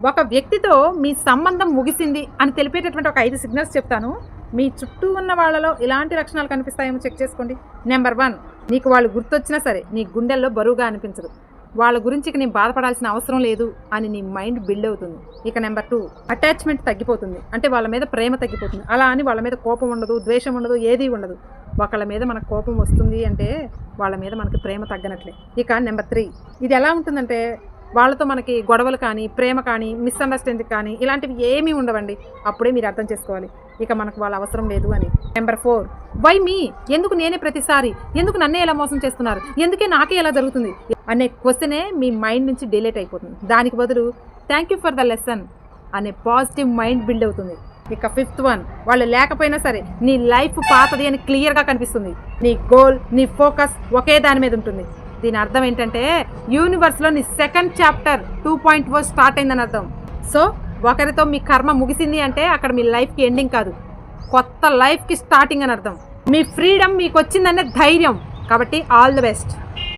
ఒక వ్యక్తితో మీ సంబంధం ముగిసింది అని తెలిపేటటువంటి ఒక 5 సిగ్నల్స్ చెప్తాను. మీ చుట్టూ ఉన్న వాళ్ళలో ఇలాంటి లక్షణాలు కనిపిస్తాయేమో చెక్ చేసుకోండి. నెంబర్ 1, నీకు వాళ్ళు గుర్తొచ్చినా సరే నీ గుండెల్లో బరువుగా అనిపించదు. వాళ్ళ గురించి నేను బాధపడాల్సిన అవసరం లేదు అని నీ మైండ్ బిల్డ్ అవుతుంది. ఇక నెంబర్ 2, అటాచ్మెంట్ తగ్గిపోతుంది. అంటే వాళ్ళ మీద ప్రేమ తగ్గిపోతుంది. అలా అని వాళ్ళ మీద కోపం ఉండదు, ద్వేషం ఉండదు, ఏదీ ఉండదు. ఒకళ్ళ మీద మనకు కోపం వస్తుంది అంటే వాళ్ళ మీద మనకి ప్రేమ తగ్గనట్లే. ఇక నెంబర్ 3, ఇది ఎలా ఉంటుందంటే వాళ్ళతో మనకి గొడవలు కానీ, ప్రేమ కానీ, మిస్అండర్స్టాండింగ్ కానీ ఇలాంటివి ఏమీ ఉండవండి. అప్పుడే మీరు అర్థం చేసుకోవాలి ఇక మనకు వాళ్ళ అవసరం లేదు అని. నెంబర్ 4, వై మీ, ఎందుకు నేనే ప్రతిసారి, ఎందుకు నన్నే ఎలా మోసం చేస్తున్నారు, ఎందుకే నాకే ఎలా జరుగుతుంది అనే క్వశ్చనే మీ మైండ్ నుంచి డిలీట్ అయిపోతుంది. దానికి బదులు thank you for the lesson అనే పాజిటివ్ మైండ్ బిల్డ్ అవుతుంది. ఇక 5th వన్, వాళ్ళు లేకపోయినా సరే నీ లైఫ్ పాతది అని క్లియర్గా కనిపిస్తుంది. నీ గోల్, నీ ఫోకస్ ఒకే దాని మీద ఉంటుంది. దీని అర్థం ఏంటంటే యూనివర్స్లో నీ సెకండ్ చాప్టర్ 2.0 స్టార్ట్ అయిందని అర్థం. సో ఒకరితో మీ కర్మ ముగిసింది అంటే అక్కడ మీ లైఫ్కి ఎండింగ్ కాదు, కొత్త లైఫ్కి స్టార్టింగ్ అని అర్థం. మీ ఫ్రీడమ్ మీకు వచ్చిందనే ధైర్యం. కాబట్టి ఆల్ ది బెస్ట్.